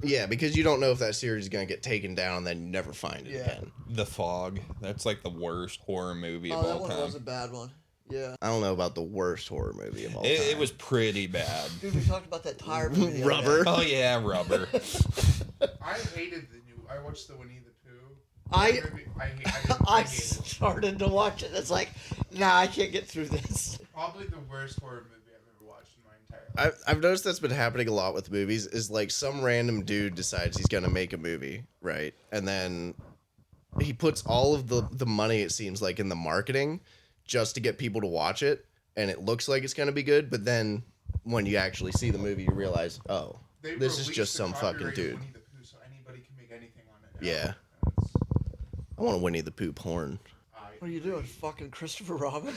have. Yeah, because you don't know if that series is going to get taken down and then you never find it Yeah. again. The Fog. That's like the worst horror movie of Oh, that all one time. was a bad one. Yeah. I don't know about the worst horror movie of all time. It was pretty bad. Dude, we talked about that tire movie. the other Rubber. day. Oh yeah, Rubber. I hated the new. I watched the Winnie the Pooh. I I hated it. started to watch it. It's like, nah, I can't get through this. Probably the worst horror movie I've ever watched in my entire life. I've noticed that's been happening a lot with movies, is like some random dude decides he's going to make a movie, right? And then he puts all of the money, it seems like, in the marketing just to get people to watch it. And it looks like it's going to be good. But then when you actually see the movie, you realize, oh, They this is released just the some fucking copyright dude. Winnie the Pooh, so anybody can make anything on it. now. Yeah. That's- I want a Winnie the Pooh porn. What are you doing, fucking Christopher Robin?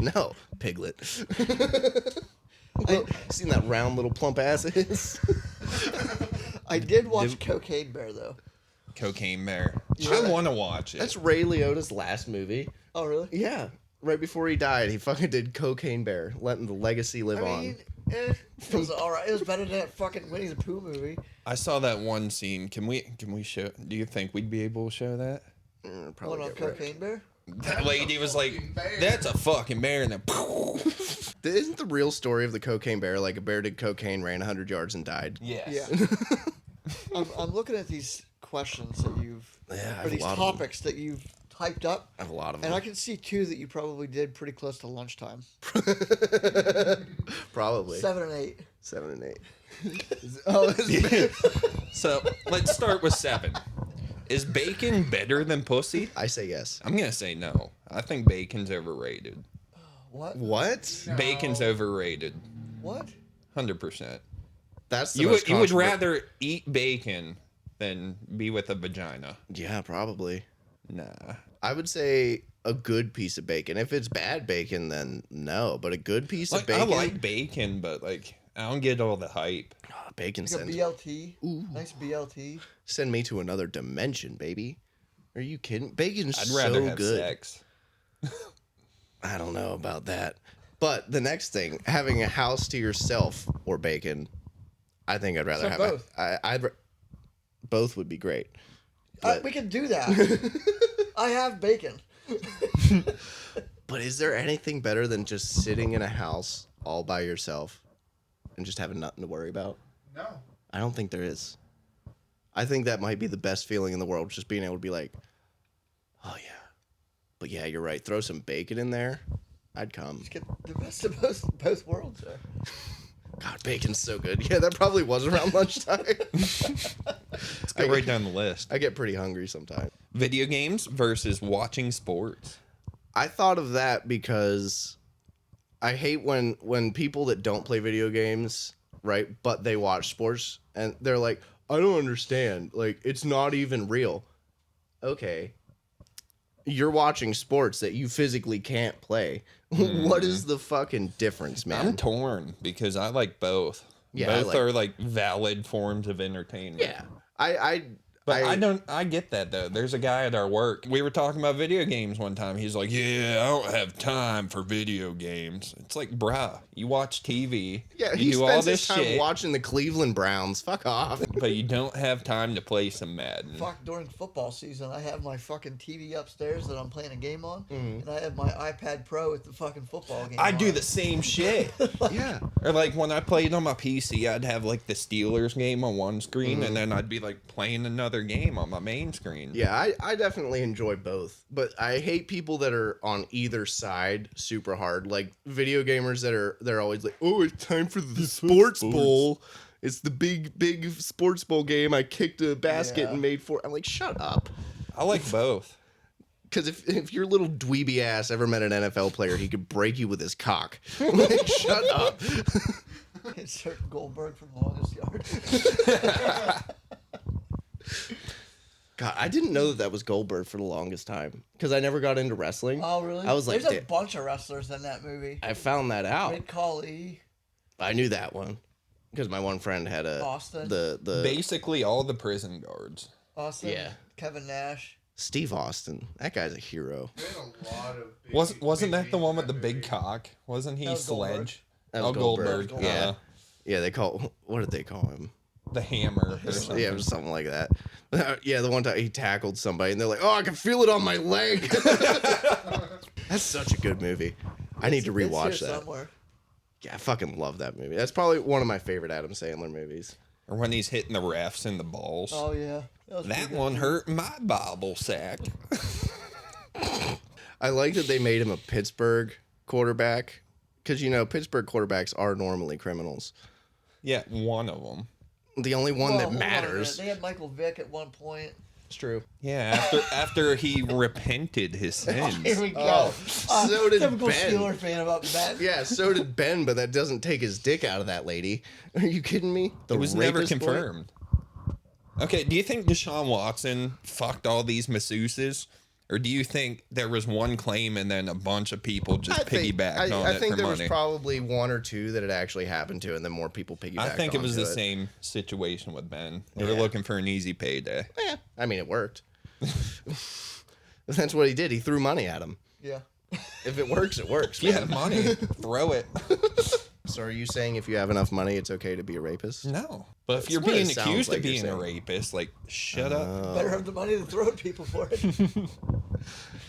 No, Piglet. Seen that round little plump ass it is? I did watch Cocaine Bear though. Cocaine Bear. Yeah. I want to watch it. That's Ray Liotta's last movie. Oh really? Yeah. Right before he died, he fucking did Cocaine Bear, letting the legacy live I mean, on. it was alright. It was better than that fucking Winnie the Pooh movie. I saw that one scene. Can we show? Do you think we'd be able to show that? Probably One on get wrecked. Cocaine Bear. That lady was like, fucking bear. "That's a fucking bear," and then Isn't the real story of the cocaine bear like a bear did cocaine, ran 100 yards, and died? yes. Yeah. I'm looking at these questions that you've, Yeah, I or have a these lot of them. topics that you've typed up, I have a lot of and I them. can see two that you probably did pretty close to lunchtime. Probably 7 and 8. 7 and 8. Oh, So let's start with 7. Is bacon better than pussy? I say yes. I'm gonna say no. I think bacon's overrated. What? What? Bacon's overrated. What? 100%. That's the You most would controver- rather eat bacon than be with a vagina. Yeah, probably. Nah. I would say a good piece of bacon. If it's bad bacon, then no. But a good piece of Like, bacon. I like bacon, but like I don't get all the hype. Bacon Like a sends. BLT. Nice BLT. Send me to another dimension, baby. Are you kidding? Bacon's I'd rather so have good. sex. I don't know about that. But the next thing, having a house to yourself or bacon, I think I'd rather So have both. both would be great. But, We can do that. I have bacon. but is there anything better than just sitting in a house all by yourself and just having nothing to worry about? No. I don't think there is. I think that might be the best feeling in the world, just being able to be like, oh yeah. But yeah, you're right. Throw some bacon in there. I'd come. Just get the best of both worlds there. God, bacon's so good. Yeah, that probably was around lunchtime. Let's go right down the list. I get pretty hungry sometimes. Video games versus watching sports. I thought of that because I hate when people that don't play video games, right, but they watch sports and they're like, I don't understand. Like, it's not even real. Okay. You're watching sports that you physically can't play. What is the fucking difference, man? I'm torn because I like both. Yeah, I Both like- are like valid forms of entertainment. Yeah. I I get that though. There's a guy at our work. We were talking about video games one time. He's like, "Yeah, I don't have time for video games." It's like, bruh, you watch TV. Yeah, you he do spends all his this time shit, watching the Cleveland Browns. Fuck off. but you don't have time to play some Madden. Fuck, during football season, I have my fucking TV upstairs that I'm playing a game on, and I have my iPad Pro with the fucking football game I on do it. the same shit. Yeah. Or like when I played on my PC, I'd have like the Steelers game on one screen, and then I'd be like playing another game on my main screen. Yeah, I definitely enjoy both, but I hate people that are on either side super hard. Like video gamers they're always like, "Oh, it's time for the sports bowl. It's the big sports bowl game. I kicked a basket Yeah. and made four." I'm like, "Shut up." I like both. Because if your little dweeby ass ever met an NFL player, he could break you with his cock. Like, shut up. Insert Goldberg from the longest yard. God, I didn't know that was Goldberg for the longest time because I never got into wrestling. Oh, really? I was like, there's a "Damn." bunch of wrestlers in that movie. I found that out. Great Khali, I knew that one because my one friend had a Austin. the Basically, all the prison guards. Austin, Yeah. Kevin Nash. Steve Austin. That guy's a hero. They had a lot of big, Wasn't big that the names one in with the that big movie. cock? Wasn't he That was Goldberg. Sledge? That was Oh, Goldberg. Goldberg. Yeah. Yeah, they call what did they call him? The hammer. Or something. Yeah, it was something like that. Yeah, the one time he tackled somebody and they're like, "Oh, I can feel it on my leg." That's such a good movie. I need to It's rewatch here that. somewhere. Yeah, I fucking love that movie. That's probably one of my favorite Adam Sandler movies. Or when he's hitting the refs in the balls. Oh yeah, was That pretty good. one hurt my bobble sack. I like that they made him a Pittsburgh quarterback because Pittsburgh quarterbacks are normally criminals. Yeah, one of them. The only one Well, that hold on a minute. matters. They had Michael Vick at one point. It's true. Yeah, after he repented his sins. Here we go. Oh, so did typical Ben. Steeler fan about that. Yeah, so did Ben, but that doesn't take his dick out of that lady. Are you kidding me? The It was never rapist boy? confirmed. Okay, do you think Deshaun Watson fucked all these masseuses? Or do you think there was one claim and then a bunch of people just piggybacked on I it think for there money? was probably one or two that it actually happened to, and then more people piggybacked. I think it was onto the same situation with Ben. They were Yeah. looking for an easy payday. Yeah, I mean, it worked. That's what he did. He threw money at him. Yeah. If it works, it works. If you man. have money, throw it. So are you saying if you have enough money, it's okay to be a rapist? No. But if That's you're what it being sounds accused like of you're being a saying. rapist, like, shut up. Better have the money to throw at people for it.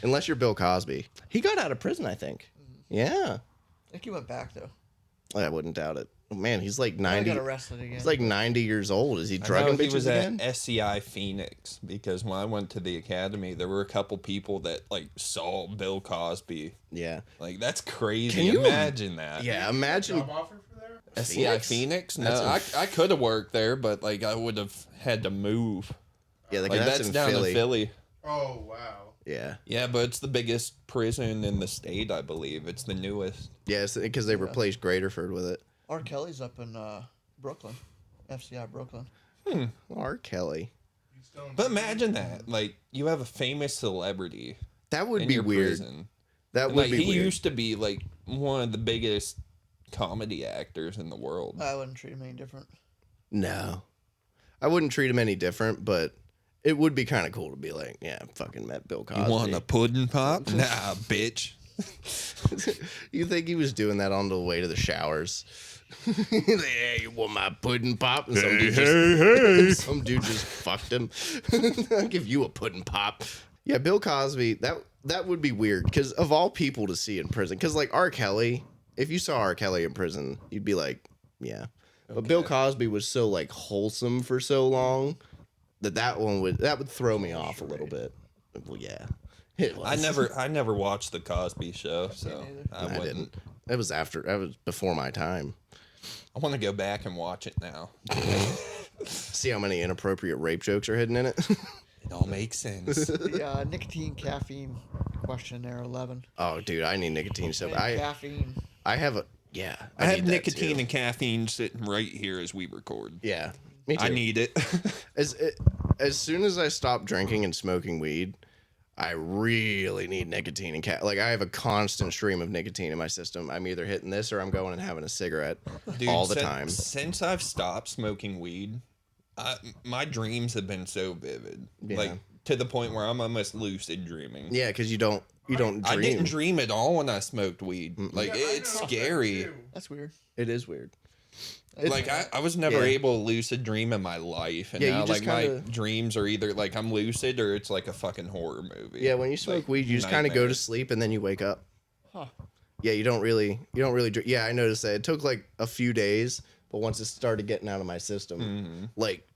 Unless you're Bill Cosby. He got out of prison, I think. Yeah. I think he went back though. I wouldn't doubt it. Oh, man, he's like He 90. got arrested again. He's like 90 years old. Is he I know drugging he bitches was again? at SCI Phoenix because when I went to the academy, there were a couple people that like saw Bill Cosby. Yeah. Like that's crazy. Can you imagine that? Yeah, imagine Job offer for there? SCI Phoenix? No, That's I could have worked there, but like I would have had to move. Yeah, like, Like that's, that's in down Philly. in Philly. Oh wow. Yeah. Yeah, but it's the biggest prison in the state, I believe. It's the newest. Yeah, because they replaced Graterford with it. R. Kelly's up in Brooklyn. FCI Brooklyn. R. Kelly. He's still in But prison. imagine that. Like, you have a famous celebrity That would in be your weird. prison. That And, would like, be he weird. used to be, like, one of the biggest comedy actors in the world. I wouldn't treat him any different. No. I wouldn't treat him any different, but it would be kind of cool to be like, yeah, I fucking met Bill Cosby. You want a pudding pop? Nah, bitch. You think he was doing that on the way to the showers? He's like, hey, you want my pudding pop? And some dude just fucked him. I'll give you a pudding pop. Yeah, Bill Cosby, that would be weird because of all people to see in prison. Because like R. Kelly, if you saw R. Kelly in prison, you'd be like, yeah. But Bill Cosby was so like wholesome for so long that would throw me off a little bit. Well, yeah. It was. I never watched the Cosby Show, so I I wouldn't. didn't. It was before my time. I want to go back and watch it now. See how many inappropriate rape jokes are hidden in it. It all makes sense. The nicotine caffeine questionnaire 11. Oh, dude, I need nicotine so And bad. caffeine. I have a yeah. I have need that nicotine too. and caffeine sitting right here as we record. Yeah, me too. I need it. As soon as I stop drinking and smoking weed, I really need nicotine and like I have a constant stream of nicotine in my system. I'm either hitting this or I'm going and having a cigarette Dude, all the sin- time. Since I've stopped smoking weed, my dreams have been so vivid. Yeah. Like, to the point where I'm almost lucid dreaming. Yeah, because you don't dream. I didn't dream at all when I smoked weed. Like, Yeah, I it's know that scary. too. That's weird. It is weird. Like, I was never Yeah. able to lucid dream in my life. And Yeah, you now, just like, kinda- my dreams are either, like, I'm lucid or it's, like, a fucking horror movie. Yeah, when you smoke Like, weed, you just kind of go to nightmares. sleep and then you wake up. Huh. Yeah, you don't really drink. Yeah, I noticed that. It took like a few days, but once it started getting out of my system, Mm-hmm. like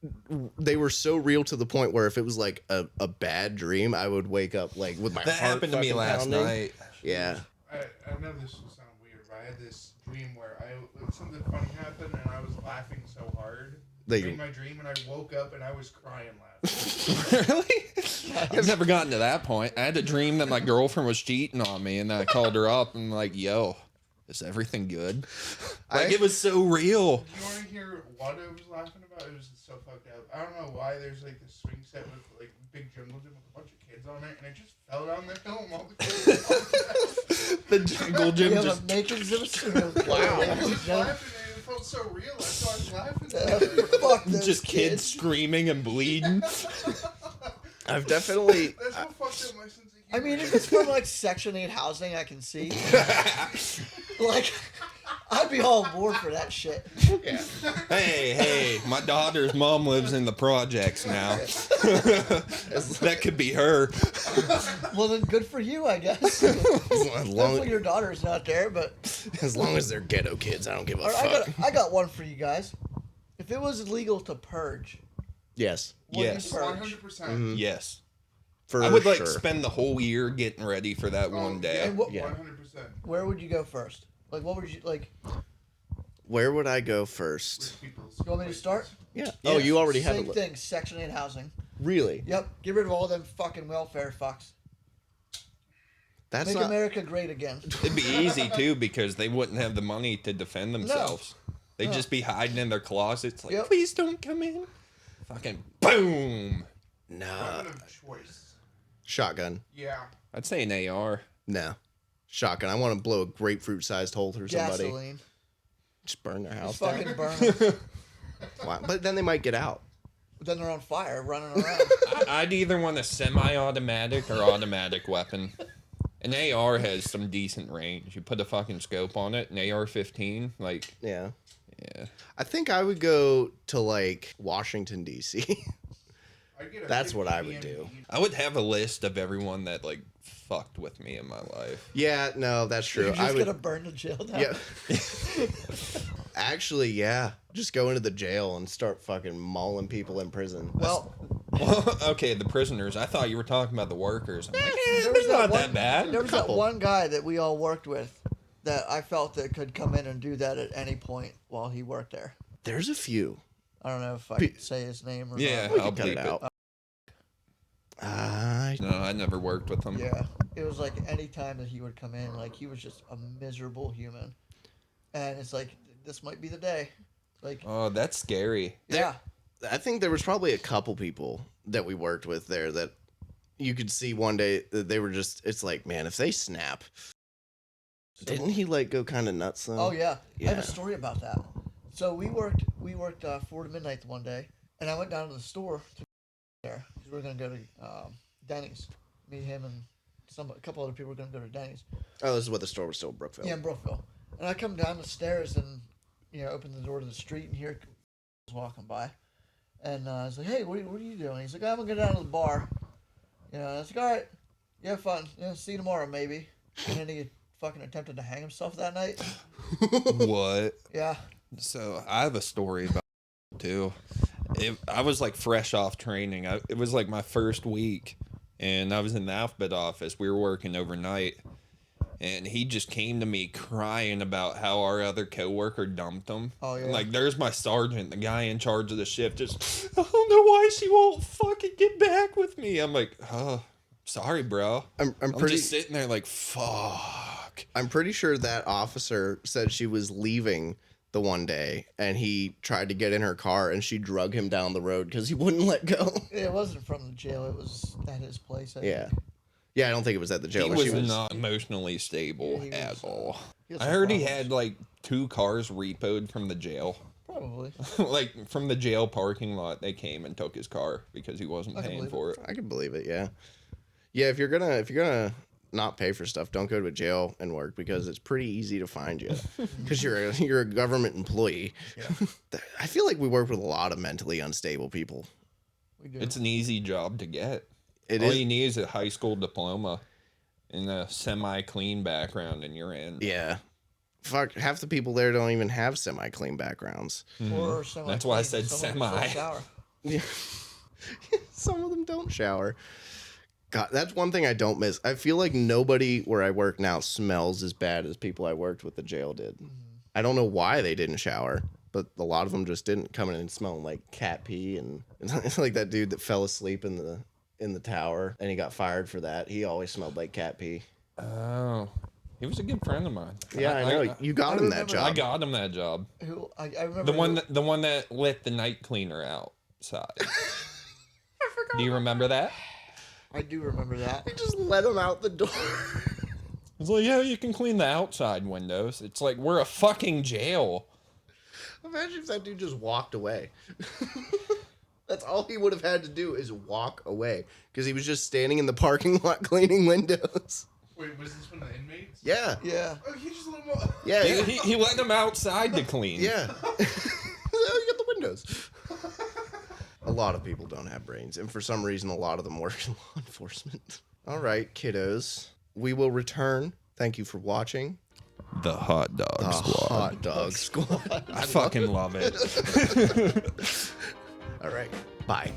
they were so real to the point where if it was like a bad dream, I would wake up like with my That heart happened to me fucking last pounding. night. Yeah. I know this will sound weird, but I had this dream where something funny happened and I was laughing so hard in my dream, and I woke up and I was crying laughing. Really? I've never gotten to that point. I had a dream that my girlfriend was cheating on me, and I called her up and like, "Yo, is everything good?" Like, it was so real. Do you want to hear what I was laughing about? It was so fucked up. I don't know why there's like this swing set with like big jungle gym with a bunch of kids on it, and it just fell down the hill and all the kids. The jungle gym You have just a naked exhibition. Wow. I was laughing and it felt so real. That's why I was laughing. Fuck those just kids screaming and bleeding. I've definitely That's what fucked up my sense of humor. I mean, if it's from like Section 8 housing, I can see. Like, I'd be all on board for that shit. Hey, my daughter's mom lives in the projects now. That could be her. Well, then good for you, I guess. Hopefully your daughter's not there, but as long as they're ghetto kids, I don't give a all right, fuck. I got one for you guys. If it was legal to purge, Yes, would Yes. you purge? 100%. Yes. for I would like sure. spend the whole year getting ready for that one day. And what, Yeah. 100%. where would you go first? Like, what would you like? Where would I go first? Rich people's You want me to start? Yeah. Oh, you already have Same it. thing. Section 8 housing. Really? Yep. Get rid of all them fucking welfare fucks. That's Make not. America great again. It'd be easy too because they wouldn't have the money to defend themselves. They'd No. just be hiding in their closets like, Yep. please don't come in. Fucking boom. Nah. Weapon of choice. Shotgun. Yeah. I'd say an AR. No. Shotgun. I want to blow a grapefruit-sized hole through somebody. Gasoline. Just burn their Just house down. fucking burn them. Wow. But then they might get out. Then they're on fire, running around. I'd either want a semi-automatic or automatic weapon. An AR has some decent range. You put a fucking scope on it, an AR-15, like, Yeah. yeah. I think I would go to like Washington D.C. I'd get a That's what 50 I would do. BMG. I would have a list of everyone that, like, fucked with me in my life. Yeah, no, that's true. You're I just would. gonna burn the jail down. Yeah. Actually, yeah. Just go into the jail and start fucking mauling people in prison. Well, Well, okay, the prisoners. I thought you were talking about the workers. I'm like, there was not one, that bad. There was that Couple. one guy that we all worked with that I felt that could come in and do that at any point while he worked there. There's a few. I don't know if I can say his name or Yeah, not. We I'll can cut bleep it it. out. I No, I never worked with them. Yeah, it was like any time that he would come in, like he was just a miserable human, and it's like this might be the day. Like, Oh, that's scary. yeah. I think there was probably a couple people that we worked with there that you could see one day that they were just, it's like, man, if they snap. Didn't he like go kind of nuts though? Oh yeah. I have Yeah. a story about that. So we worked 4 to midnight one day, and I went down to the store to there because we were gonna go to Denny's. Me, him, and a couple other people were gonna go to Denny's. Oh, this is what the store was still in Brookville. Yeah, in Brookville. And I come down the stairs and open the door to the street, and here was walking by, and I was like, "Hey, what are you doing?" He's like, "I'm gonna go down to the bar." I was like, "All right, you have fun. See you tomorrow, maybe." And then he fucking attempted to hang himself that night. What? Yeah. So I have a story about it too. I was like fresh off training. It was like my first week, and I was in the alphabet office. We were working overnight, and he just came to me crying about how our other coworker dumped him. Oh, yeah. Like, there's my sergeant, the guy in charge of the shift. Just, I don't know why she won't fucking get back with me. I'm like, oh, sorry, bro. I'm I'm pretty just sitting there like, fuck. I'm pretty sure that officer said she was leaving the one day and he tried to get in her car and she drug him down the road because he wouldn't let go. It wasn't from the jail. It was at his place. I Yeah. think. Yeah, I don't think it was at the jail. He but was, she not emotionally stable Yeah, he at was, all. he had I some heard he problems. had like 2 cars repoed from the jail. Probably. Like from the jail parking lot, they came and took his car because he wasn't I can paying believe for it. I can believe it. Yeah. Yeah. If you're gonna not pay for stuff, don't go to a jail and work because it's pretty easy to find you because you're a government employee. Yeah. I feel like we work with a lot of mentally unstable people. We do. It's an easy job to get. It All is. you need is a high school diploma and a semi-clean background, and you're in. Yeah. Fuck, half the people there don't even have semi-clean backgrounds. Or semi. That's why I said semi. Shower. Yeah. Some of them don't shower. God, that's one thing I don't miss. I feel like nobody where I work now smells as bad as people I worked with the jail did. I don't know why they didn't shower, but a lot of them just didn't come in and smelling like cat pee and it's like that dude that fell asleep in the tower and he got fired for that. He always smelled like cat pee. Oh, he was a good friend of mine. Yeah, I know. You got him that remember- job. I got him that job. Who I remember The one that let the night cleaner outside. Do you remember that? I do remember that. They just let him out the door. It's like, yeah, you can clean the outside windows. It's like we're a fucking jail. Imagine if that dude just walked away. That's all he would have had to do is walk away because he was just standing in the parking lot cleaning windows. Wait, was this one of the inmates? Yeah. Yeah. Oh, he just let him out. Yeah. Yeah, he let them outside to clean. Yeah. You got the windows. A lot of people don't have brains, and for some reason, a lot of them work in law enforcement. All right, kiddos. We will return. Thank you for watching. The Hot Dog The Squad. Hot Dog Squad. I fucking love it. All right. Bye.